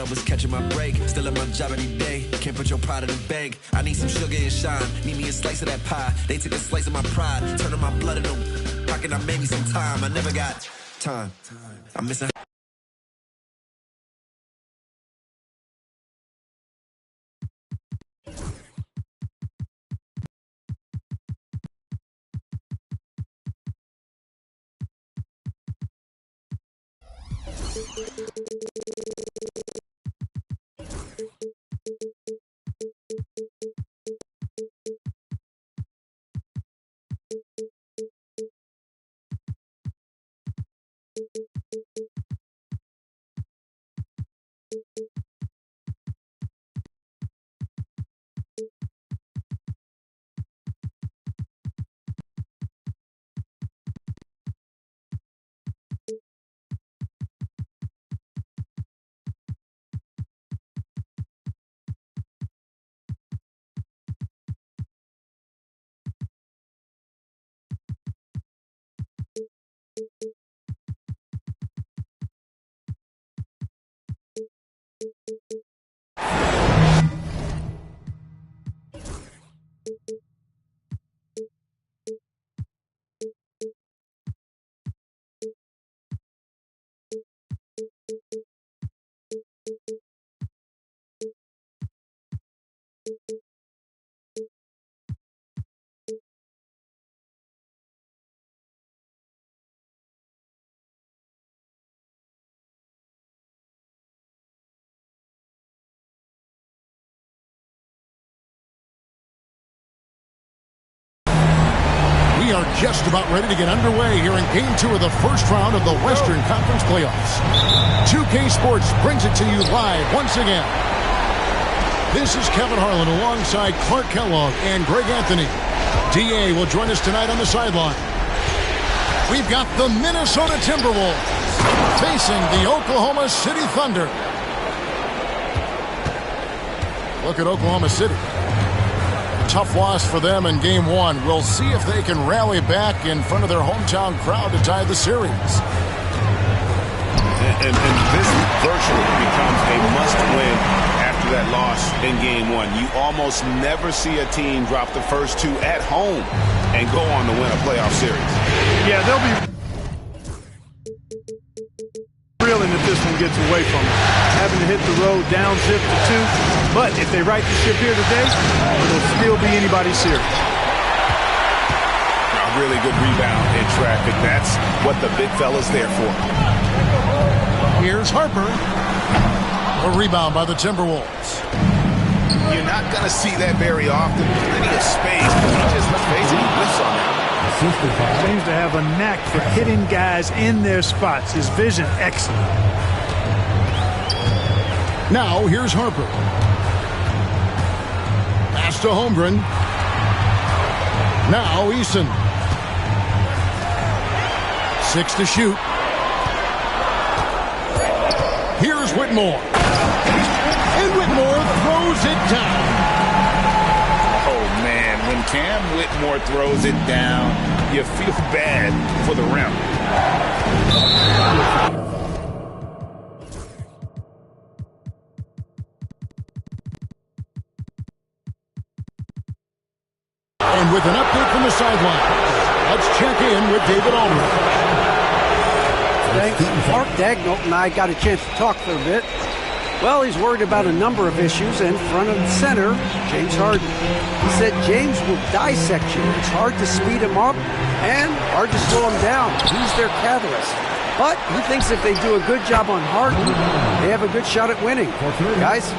I was catching my break. Still at my job every day. Can't put your pride in the bank. I need some sugar and shine. Need me a slice of that pie. They took a slice of my pride. Turning my blood into pocket. I made me some time. I never got time. I'm missing. We are just about ready to get underway here in Game 2 of the first round of the Western Conference Playoffs. 2K Sports brings it to you live once again. This is Kevin Harlan alongside Clark Kellogg and Greg Anthony. DA will join us tonight on the sideline. We've got the Minnesota Timberwolves facing the Oklahoma City Thunder. Look at Oklahoma City. Tough loss for them in Game 1. We'll see if they can rally back in front of their hometown crowd to tie the series. And this virtually becomes a must-win after that loss in Game 1. You almost never see a team drop the first two at home and go on to win a playoff series. Yeah, they'll be reeling if this one gets away from them. Having to hit the road down zip to 2. But if they right the ship here today, it'll still be anybody's series. A really good rebound in traffic. That's what the big fella's there for. Here's Harper. A rebound by the Timberwolves. You're not going to see that very often. Plenty of space, but he just, let's face it, he whiffs on that. Seems to have a knack for hitting guys in their spots. His vision, excellent. Now, here's Harper. Pass to Holmgren. Now, Eason. 6 to shoot. Here's Whitmore. And Whitmore throws it down. Oh, man, when Cam Whitmore throws it down, you feel bad for the rim. And with an update from the sideline, let's check in with David Aldridge. Mark Dagnall and I got a chance to talk for a bit. Well, he's worried about a number of issues, and front of the center, James Harden. He said James will dissect you. It's hard to speed him up and hard to slow him down. He's their catalyst. But he thinks if they do a good job on Harden, they have a good shot at winning. Guys?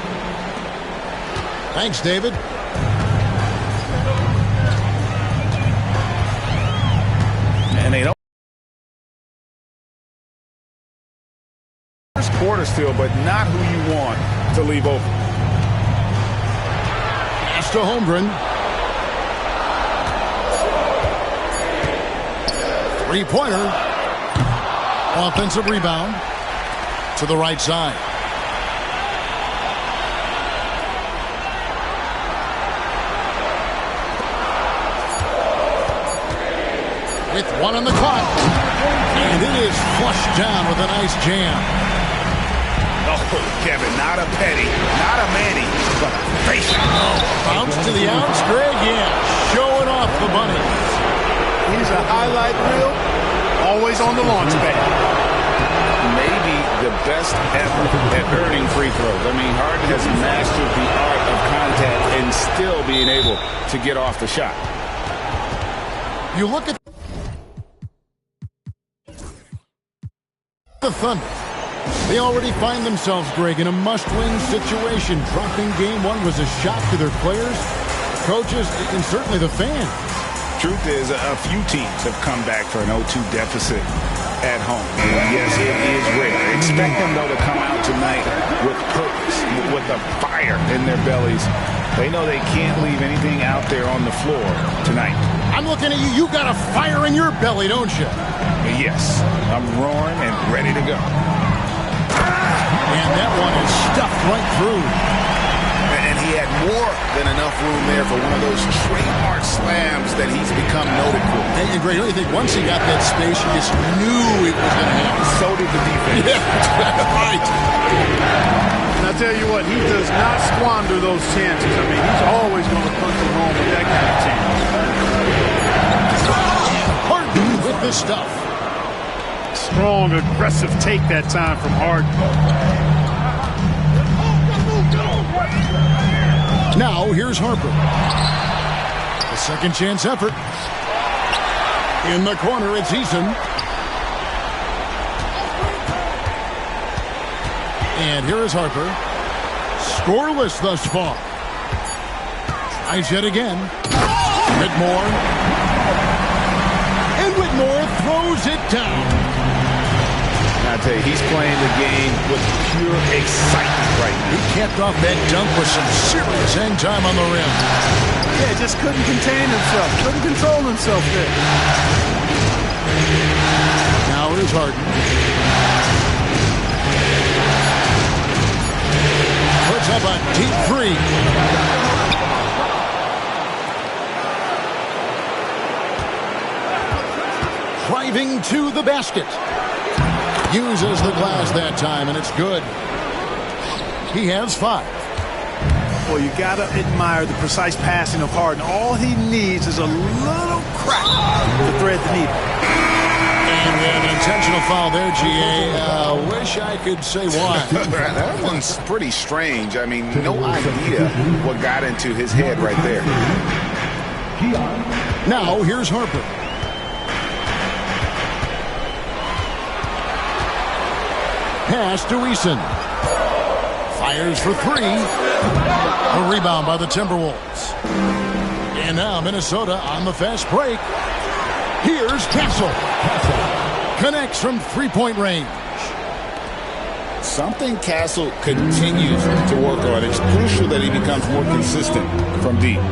Thanks, David. And they don't. Quarter still, but not who you want to leave open. Pass to Holmgren. 3-pointer. Offensive rebound to the right side. With 1 on the clock. And it is flushed down with a nice jam. Oh, Kevin, not a Petty, not a Manny, but a facial. Bounce to the outs, Greg, yeah. Showing off the bunny. He's a highlight reel, always on the launch pad. Maybe the best ever at earning free throws. I mean, Harden has mastered the art of contact and still being able to get off the shot. You look at the Thunder. They already find themselves, Greg, in a must-win situation. Dropping game one was a shock to their players, coaches, and certainly the fans. Truth is, a few teams have come back for an 0-2 deficit at home. And yes, it is rare. Expect them, though, to come out tonight with purpose, with a fire in their bellies. They know they can't leave anything out there on the floor tonight. I'm looking at you. You got a fire in your belly, don't you? Yes, I'm roaring and ready to go. And that one is stuffed right through. And he had more than enough room there for one of those trademark slams that he's become noted for. And Greg, don't you think once he got that space, you just knew it was going to happen? So did the defense. Yeah, right. And I tell you what, he does not squander those chances. I mean, he's always going to punch it home with that kind of chance. Harden with the stuff. Strong, aggressive take that time from Harden. Now, here's Harper. A second chance effort. In the corner, it's Eason. And here is Harper. Scoreless thus far. Tries yet again. Whitmore. And Whitmore throws it down. I tell you, he's playing the game with pure excitement right now. He capped off that dunk with some serious hang time on the rim. Yeah, just couldn't contain himself. Couldn't control himself there. Now here's Harden. Puts up a deep three. Driving to the basket. Uses the glass that time, and it's good. He has 5. Well, you got to admire the precise passing of Harden. All he needs is a little crack to thread the needle. And an intentional foul there, G.A. Wish I could say why. That one's pretty strange. I mean, no idea what got into his head right there. Now, here's Harper. Pass to Eason. Fires for 3. A rebound by the Timberwolves. And now Minnesota on the fast break. Here's Castle. Connects from three-point range. Something Castle continues to work on. It's crucial that he becomes more consistent from deep.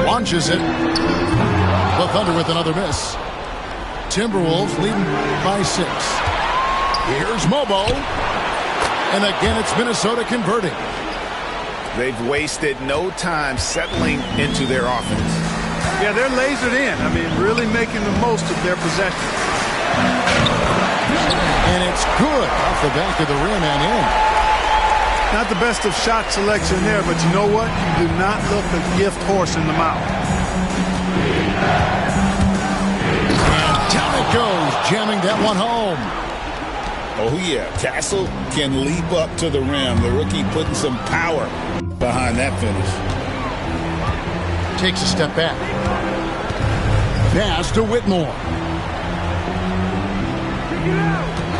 Launches it. The Thunder with another miss. Timberwolves leading by 6. Here's Mobo. And again, it's Minnesota converting. They've wasted no time settling into their offense. Yeah, they're lasered in. I mean, really making the most of their possession. And it's good off the back of the rim and in. Not the best of shot selection there, but you know what? You do not look a gift horse in the mouth. Down it goes, jamming that one home. Oh, yeah. Castle can leap up to the rim. The rookie putting some power behind that finish. Takes a step back. Pass to Whitmore.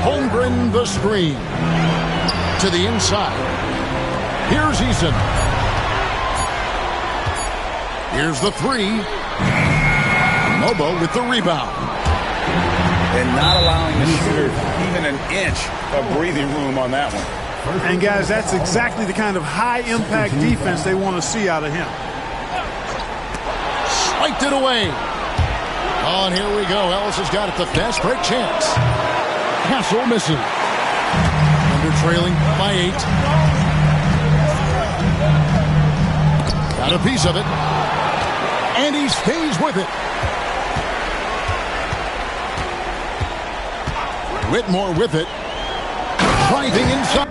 Holmgren the screen. To the inside. Here's Eason. Here's the 3. Mobo with the rebound. And not allowing the shooter even an inch of breathing room on that one. And, guys, that's exactly the kind of high-impact defense they want to see out of him. Swiped it away. Oh, and here we go. Ellis has got it. The fast break chance. Castle misses. Under trailing by 8. Got a piece of it. And he stays with it. Whitmore with it. Driving inside.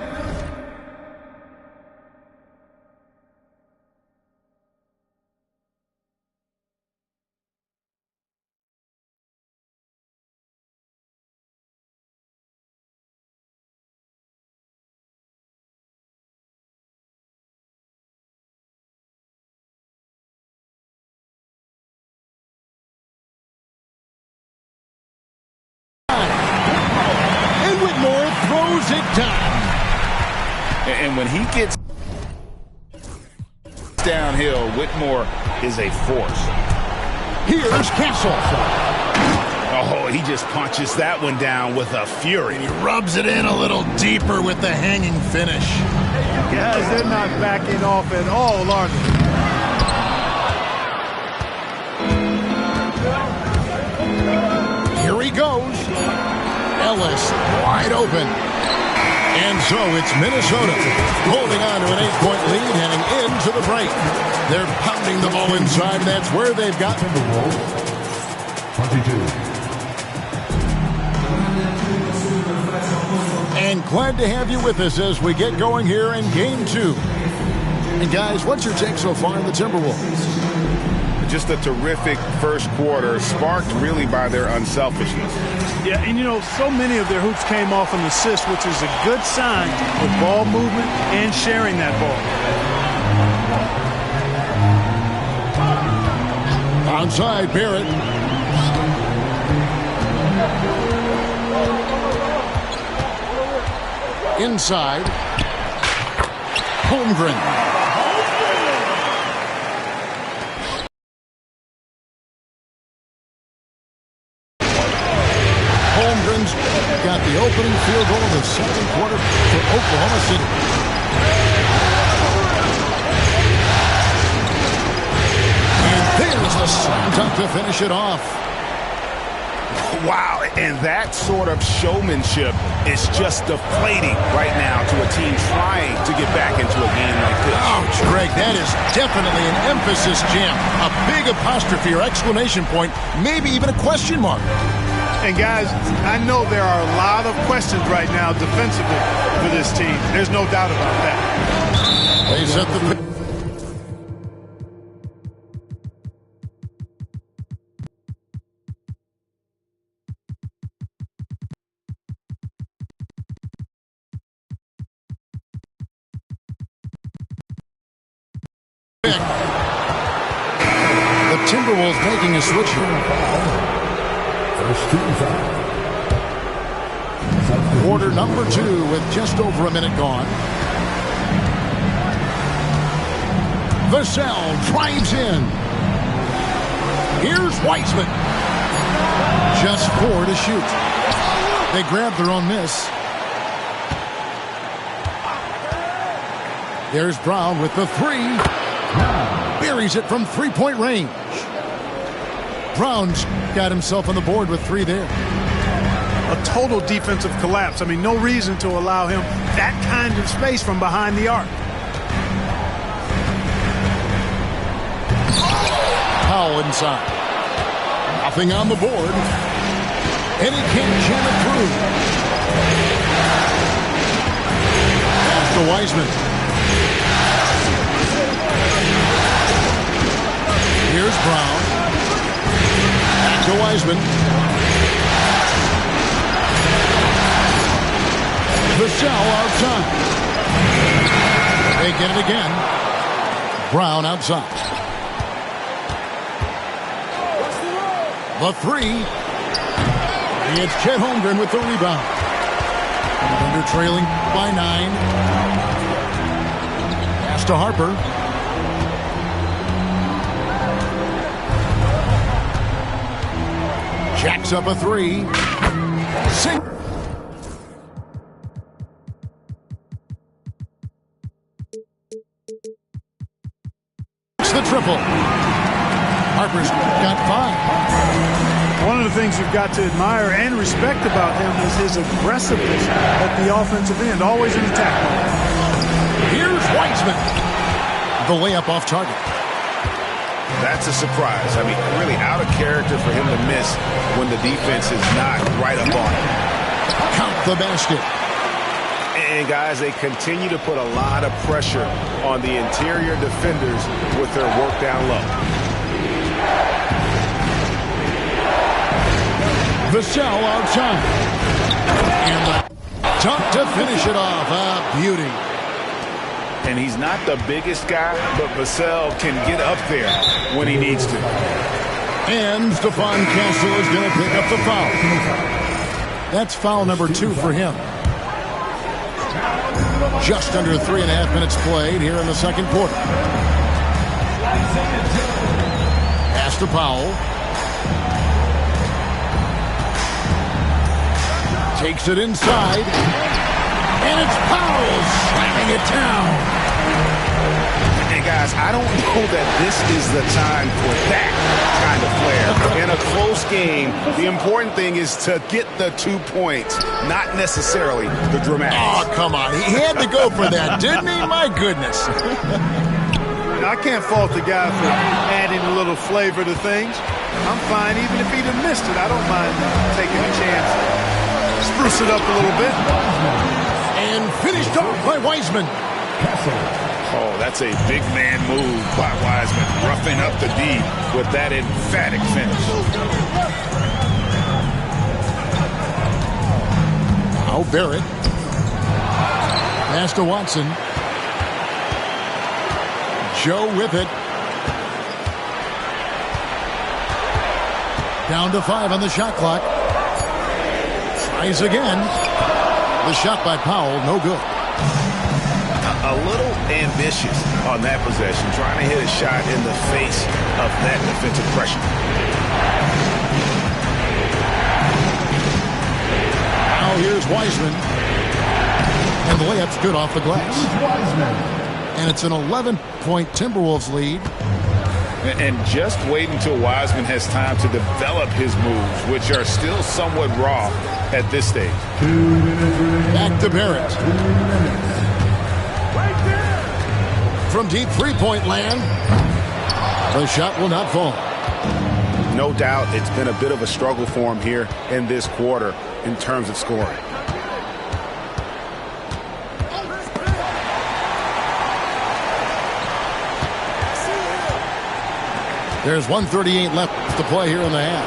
And Whitmore throws it down. And when he gets downhill, Whitmore is a force. Here's Castle. Oh, he just punches that one down with a fury. He rubs it in a little deeper with the hanging finish. Guys, they're not backing off at all, are they? Here he goes. Ellis wide open. And so it's Minnesota holding on to an 8-point lead heading into the break. They're pounding the ball inside. That's where they've gotten the ball. 22. And glad to have you with us as we get going here in Game 2. And guys, what's your take so far in the Timberwolves? Just a terrific first quarter, sparked really by their unselfishness. Yeah, and you know, so many of their hoops came off an assist, which is a good sign with ball movement and sharing that ball. Onside, Barrett. Inside. Holmgren. Holmgren's got the opening field goal of the second quarter for Oklahoma City. And there's the slam dunk to finish it off. Wow, and that sort of showmanship is just deflating right now to a team trying to get back into a game like this. Ouch, Greg, that is definitely an emphasis jam. A big apostrophe or exclamation point, maybe even a question mark. And guys, I know there are a lot of questions right now defensively for this team. There's no doubt about that. They set the The Timberwolves making a switch here. Quarter number 2 with just over a minute gone. Vassell drives in. Here's Wiseman. Just 4 to shoot. They grab their own miss. There's Brown with the 3. Buries it from 3-point range. Brown's got himself on the board with 3 there. A total defensive collapse. I mean, no reason to allow him that kind of space from behind the arc. Powell inside. Nothing on the board. And he can't jam it through. Pass to Wiseman. Here's Brown. Back to Wiseman. Vassell outside. They get it again. Brown outside. The 3. It's Chet Holmgren with the rebound. Thunder trailing by 9. Pass to Harper. Jacks up a 3. It's the triple. Harper's got 5. One of the things you've got to admire and respect about him is his aggressiveness at the offensive end, always in attack mode. Here's Wiseman. The layup off target. That's a surprise. I mean, really out of character for him to miss when the defense is not right up on him. the basket. And, guys, they continue to put a lot of pressure on the interior defenders with their work down low. Vassell outside. And the dunk to finish it off. A beauty. And he's not the biggest guy, but Vassell can get up there when he needs to. And Stephon Castle is going to pick up the foul. That's foul number 2 for him. Just under 3.5 minutes played here in the second quarter. Pass to Powell. Takes it inside. And it's Powell slamming it down. And guys, I don't know that this is the time for that kind of flair. In a close game, the important thing is to get the 2 points, not necessarily the dramatics. Oh, come on. He had to go for that, didn't he? My goodness. I can't fault the guy for adding a little flavor to things. I'm fine even if he'd have missed it. I don't mind taking a chance. Spruce it up a little bit. And finished off by Wiseman. Oh, that's a big man move by Wiseman, roughing up the D with that emphatic finish. Now Barrett. Pass to Watson. Joe with it. Down to 5 on the shot clock. Tries again. The shot by Powell, no good. A little ambitious on that possession, trying to hit a shot in the face of that defensive pressure. Now here's Wiseman. And the layup's good off the glass. And it's an 11-point Timberwolves lead. And just wait until Wiseman has time to develop his moves, which are still somewhat raw at this stage. Back to Barrett. From deep three-point land, the shot will not fall. No doubt it's been a bit of a struggle for him here in this quarter in terms of scoring. There's 1:38 left to play here in the half.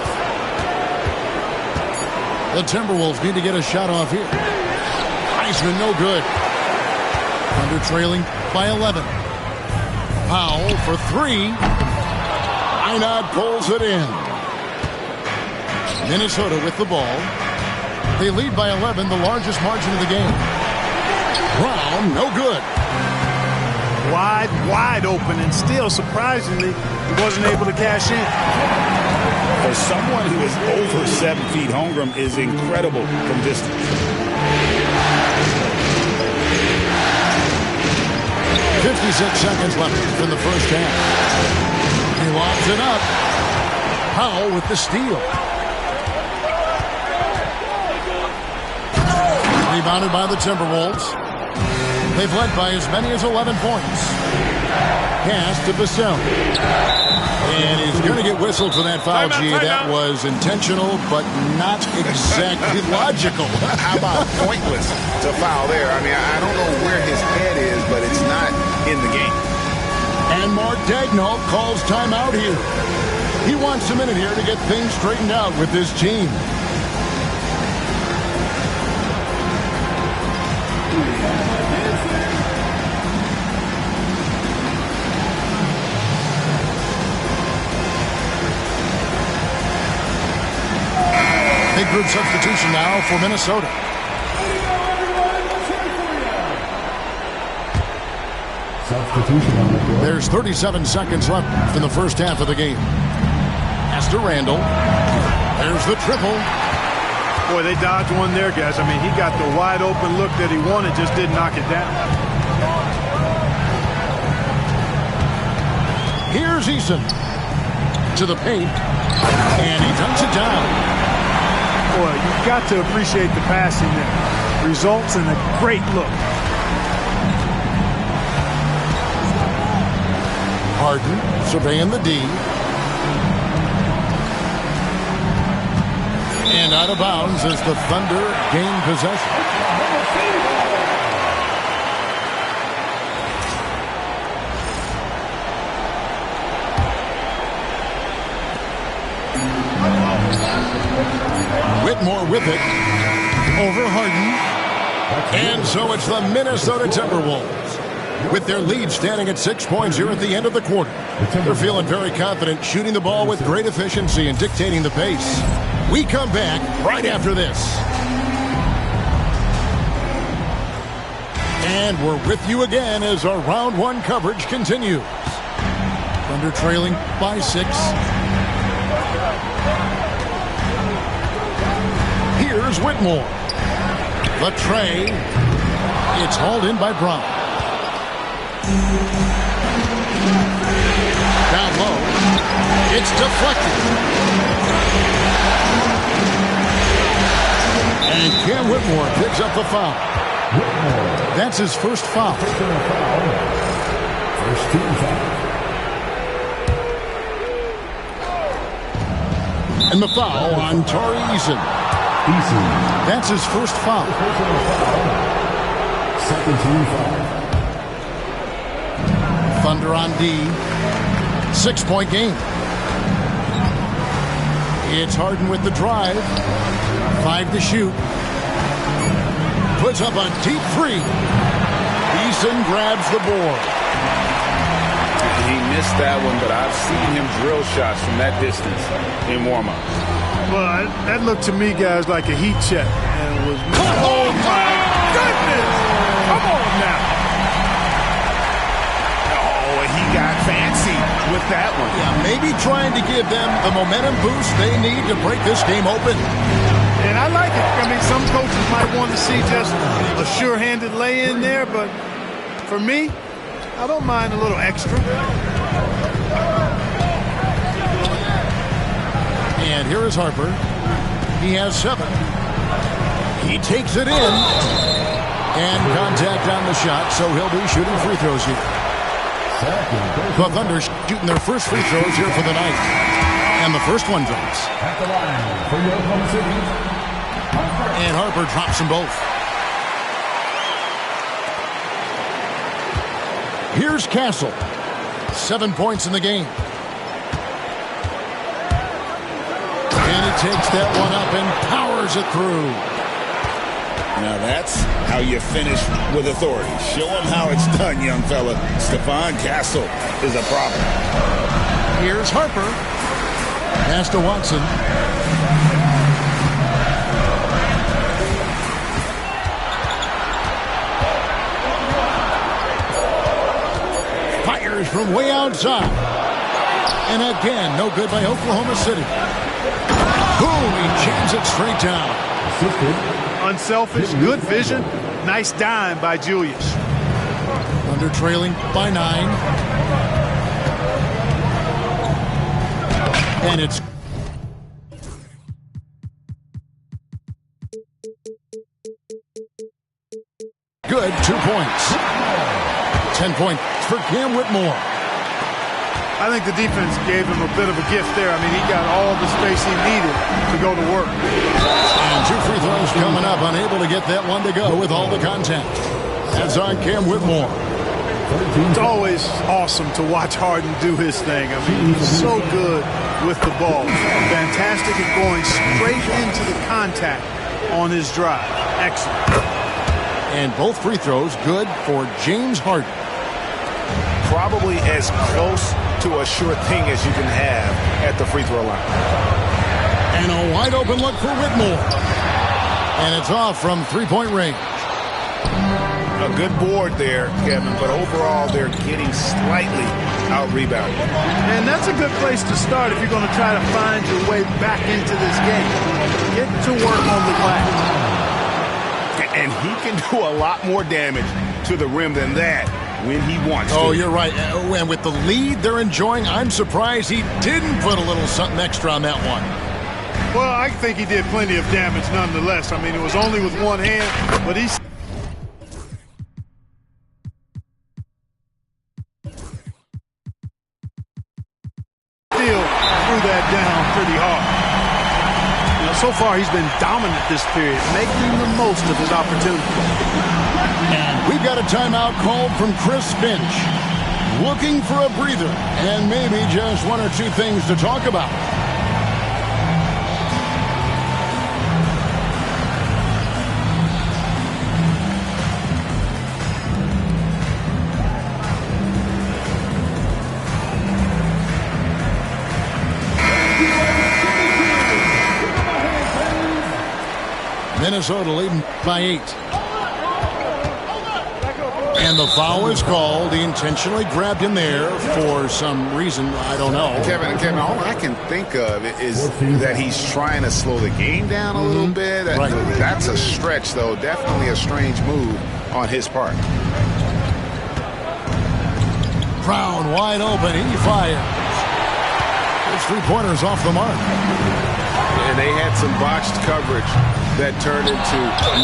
The Timberwolves need to get a shot off here. Wiseman, no good. Under trailing by 11. Powell for 3. Einad pulls it in. Minnesota with the ball. They lead by 11, the largest margin of the game. Brown, no good. Wide open, and still, surprisingly, he wasn't able to cash in. For someone who is over 7 feet, Holmgren is incredible from distance. 56 seconds left in the first half. He lobs it up. Powell with the steal. Rebounded by the Timberwolves. They've led by as many as 11 points. Pass to Vassell. And he's going to get whistled for that foul, G. That was intentional, but not exactly logical. How about pointless to foul there? I mean, I don't know where his head is, but it's not in the game. And Mark Daigneault calls timeout here. He wants a minute here to get things straightened out with this team. Big group substitution now for Minnesota. There's 37 seconds left in the first half of the game. Pass to Randall. There's the triple. Boy, they dodged one there, guys. I mean, he got the wide open look that he wanted, just didn't knock it down. Here's Eason to the paint, and he dunks it down. Boy, you've got to appreciate the passing there. Results in a great look. Harden surveying the D. And out of bounds as the Thunder gain possession. Whitmore with it. Over Harden. And so it's the Minnesota Timberwolves, with their lead standing at 6 points here at the end of the quarter. They're feeling very confident, shooting the ball with great efficiency and dictating the pace. We come back right after this. And we're with you again as our round one coverage continues. Thunder trailing by 6. Here's Whitmore. The tray. It's hauled in by Brown. Down low. It's deflected. And Cam Whitmore picks up the foul. That's his first foul. First team foul. And the foul on Tari Eason. That's his first foul. Second team foul. Thunder on D. 6-point game. It's Harden with the drive. 5 to shoot. Puts up a deep 3. Eason grabs the board. He missed that one, but I've seen him drill shots from that distance in warm-ups. Well, that looked to me, guys, like a heat check. And it was, oh, my goodness! Come on now. Oh, he got fancy with that one. Yeah, maybe trying to give them the momentum boost they need to break this game open. And I like it. I mean, some coaches might want to see just a sure-handed lay-in there, but for me, I don't mind a little extra. And here is Harper. He has 7. He takes it in. And contact on the shot, so he'll be shooting free throws here. The Thunder shooting their first free throws here for the night. And the first one drops. At the line for the Oklahoma City. And Harper drops them both. Here's Castle. 7 points in the game. And he takes that one up and powers it through. Now that's how you finish with authority. Show him how it's done, young fella. Stephon Castle is a problem. Here's Harper. Pass to Watson. Fires from way outside. And again, no good by Oklahoma City. Boom, he jams it straight down. Unselfish, good vision. Nice dime by Julius. Thunder trailing by 9. And it's good. 2 points. 10 points for Cam Whitmore. I think the defense gave him a bit of a gift there. I mean, he got all the space he needed to go to work. And 2 free throws coming up. Unable to get that one to go with all the contact. That's on Cam Whitmore. It's always awesome to watch Harden do his thing. I mean, he's so good with the ball. Fantastic at going straight into the contact on his drive. Excellent. And both free throws good for James Harden. Probably as close to a sure thing as you can have at the free throw line. And a wide open look for Whitmore. And it's off from 3-point range. A good board there, Kevin, but overall they're getting slightly out-rebounded. And that's a good place to start if you're going to try to find your way back into this game. Get to work on the glass. And he can do a lot more damage to the rim than that when he wants to. Oh, you're right. And with the lead they're enjoying, I'm surprised he didn't put a little something extra on that one. Well, I think he did plenty of damage nonetheless. I mean, it was only with one hand, but he still threw that down pretty hard. So far, he's been dominant this period, making the most of his opportunity. And we've got a timeout called from Chris Finch. Looking for a breather and maybe just one or two things to talk about. Minnesota leading by 8. And the foul is called. He intentionally grabbed him there for some reason. I don't know. Kevin, all I can think of is that he's trying to slow the game down a little bit. Right. That's a stretch, though. Definitely a strange move on his part. Brown wide open. He fires. His three-pointers off the mark. And they had some botched coverage that turned into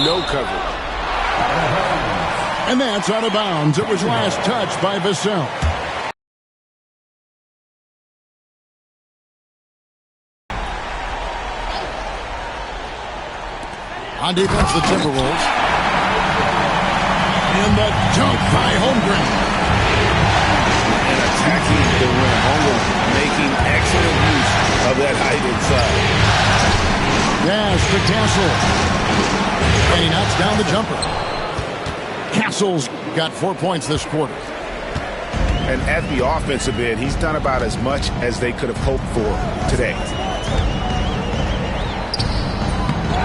no coverage. And that's out of bounds. It was last touched by Vassell. On defense, the Timberwolves. And the dunk by Holmgren. And attacking the rim. Holmgren making excellent use of that height inside. Yes, to Castle. And he knocks down the jumper. Castle's got 4 points this quarter. And at the offensive end, he's done about as much as they could have hoped for today.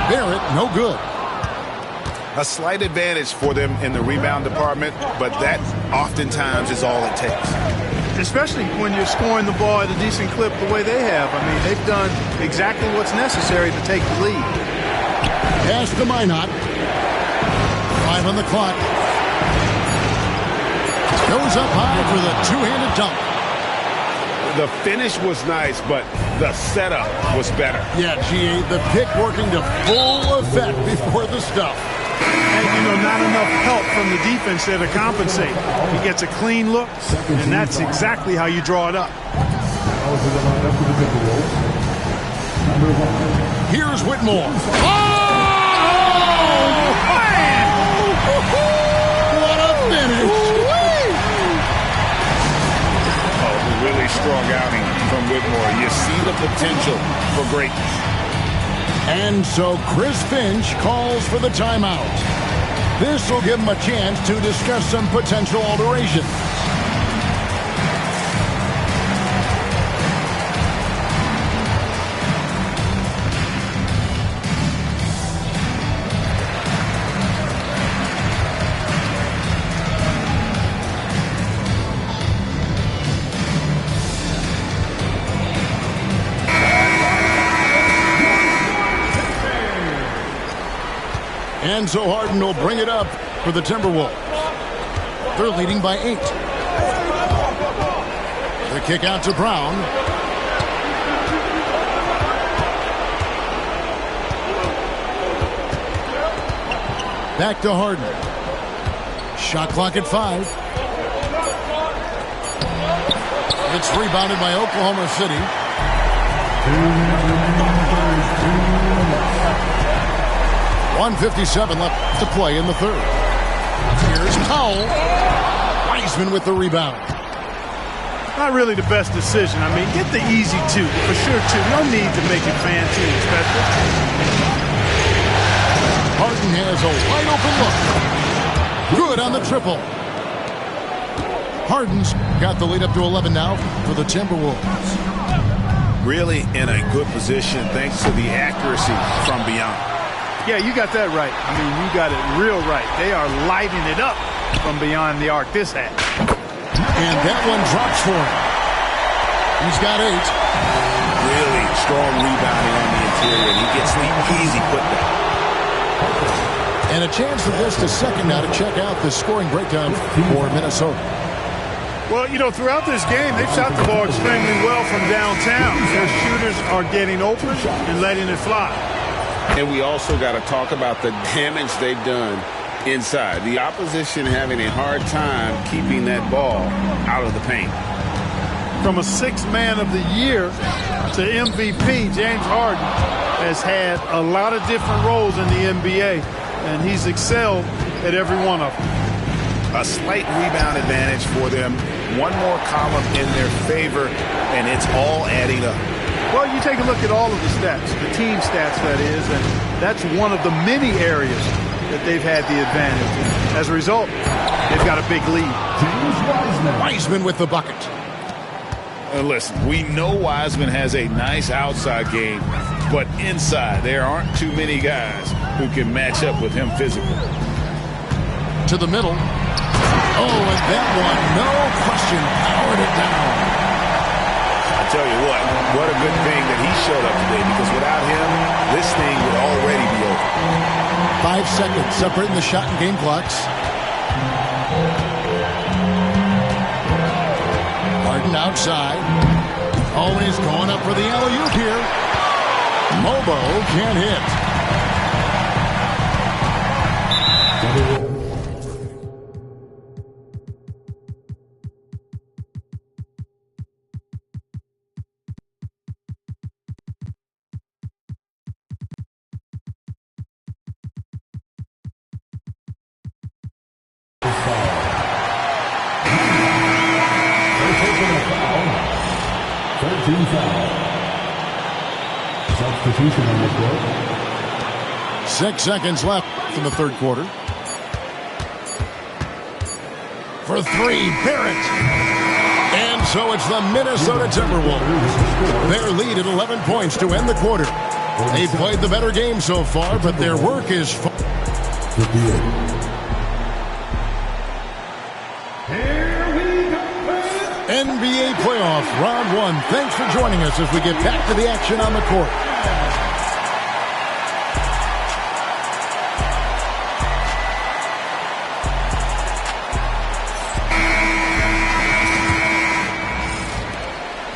Barrett, no good. A slight advantage for them in the rebound department, but that oftentimes is all it takes. Especially when you're scoring the ball at a decent clip the way they have. I mean, they've done exactly what's necessary to take the lead. Pass to Minot. 5 on the clock. Goes up high for the two-handed dunk. The finish was nice, but the setup was better. Yeah, GA, the pick working to full effect before the stuff. And, not enough help from the defense there to compensate. He gets a clean look, and that's exactly how you draw it up. Here's Whitmore. Oh! Man! What a finish! Really strong outing from Whitmore. You see the potential for greatness. And so Chris Finch calls for the timeout. This will give him a chance to discuss some potential alterations. And so Harden will bring it up for the Timberwolves. They're leading by 8. The kick out to Brown. Back to Harden. Shot clock at 5. It's rebounded by Oklahoma City. 1:57 left to play in the third. Here's Powell. Wiseman with the rebound. Not really the best decision. I mean, get the easy two, for sure two. No need to make it fancy and special. Harden has a wide open look. Good on the triple. Harden's got the lead up to 11 now for the Timberwolves. Really in a good position thanks to the accuracy from beyond. Yeah, you got that right. I mean, you got it real right. They are lighting it up from beyond the arc this half. And that one drops for him. He's got 8. Really strong rebounding on the interior. He gets the easy putback. And a chance for just a second now to check out the scoring breakdown for Minnesota. Well, throughout this game, they've shot the ball extremely well from downtown. Their shooters are getting open and letting it fly. And we also got to talk about the damage they've done inside. The opposition having a hard time keeping that ball out of the paint. From a 6th man of the year to MVP, James Harden has had a lot of different roles in the NBA, and he's excelled at every one of them. A slight rebound advantage for them. One more column in their favor, and it's all adding up. Well, you take a look at all of the stats, the team stats, that is, and that's one of the many areas that they've had the advantage. And as a result, they've got a big lead. Wiseman with the bucket. Listen, we know Wiseman has a nice outside game, but inside there aren't too many guys who can match up with him physically. To the middle. Oh, and that one, no question, powered it down. I tell you what a good thing that he showed up today, because without him, this thing would already be over. 5 seconds separating the shot and game clocks. Harden outside. Always going up for the alley-oop here. Mobo can't hit. Substitution on the court. 6 seconds left in the third quarter. For three, Barrett. And so it's the Minnesota Timberwolves. Their lead at 11 points to end the quarter. They've played the better game so far, but their work is... NBA playoff, round one. Thanks for joining us as we get back to the action on the court.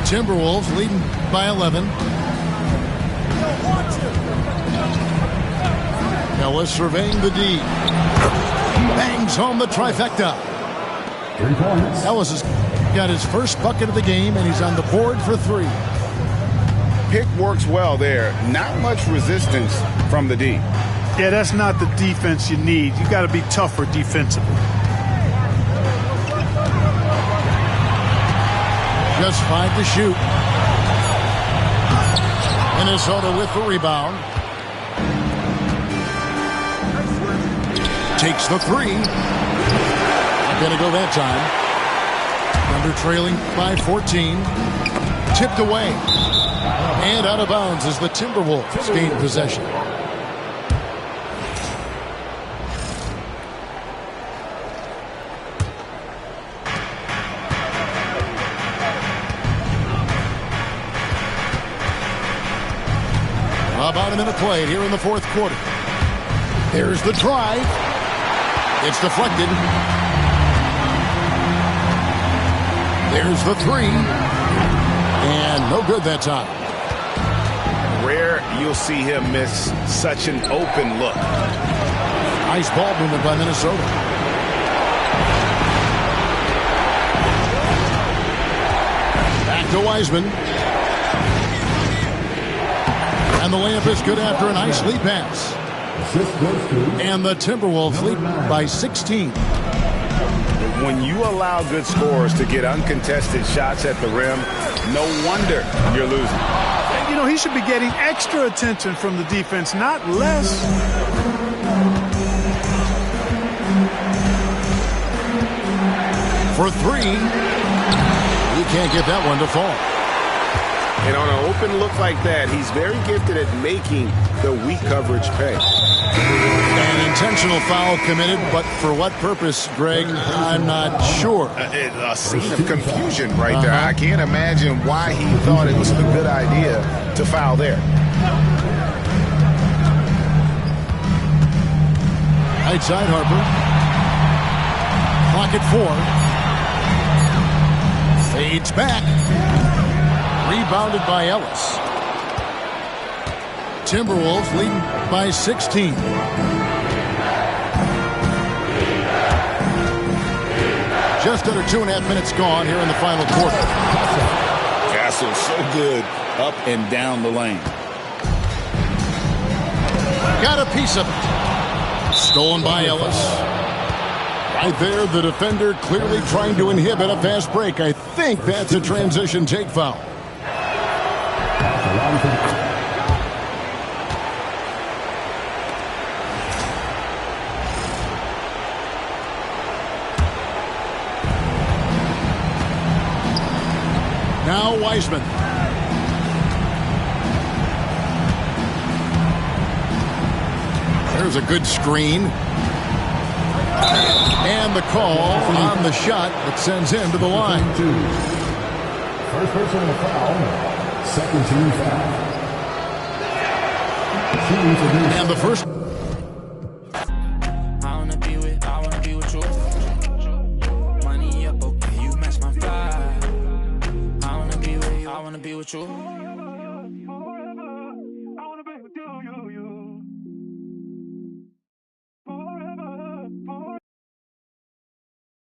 Timberwolves leading by 11. Ellis surveying the D. Bangs home the trifecta. 3 points. Ellis has got his first bucket of the game, and he's on the board for 3. Pick works well there. Not much resistance from the D. Yeah, that's not the defense you need. You got to be tougher defensively. Just 5 to shoot. Minnesota with the rebound. Takes the 3. Not going to go that time. Thunder trailing by 14. Tipped away. And out of bounds as the Timberwolves gain possession. About a minute played here in the fourth quarter. There's the drive. It's deflected. There's the 3. And no good that time. Rare you'll see him miss such an open look. Nice ball movement by Minnesota. Back to Wiseman. And the layup is good after a nice lead pass. And the Timberwolves lead by 16. When you allow good scorers to get uncontested shots at the rim, no wonder you're losing. You know, he should be getting extra attention from the defense, not less. For 3. He can't get that one to fall. And on an open look like that, he's very gifted at making the weak coverage pay. An intentional foul committed, but for what purpose, Greg? I'm not sure. A scene of confusion right there. I can't imagine why he thought it was a good idea to foul there. Right side, Harper. Clock at 4. Fades back. Rebounded by Ellis. Timberwolves leading by 16. Just under 2.5 minutes gone here in the final quarter. Castle so good up and down the lane. Got a piece of it. Stolen by Ellis. Right there, the defender clearly trying to inhibit a fast break. I think that's a transition take foul. Now Wiseman. There's a good screen. And the call on the shot that sends him to the line. First personal foul. Second team foul. And the first. I wanna be with you. Money up, okay, you match my vibe. I wanna be with you.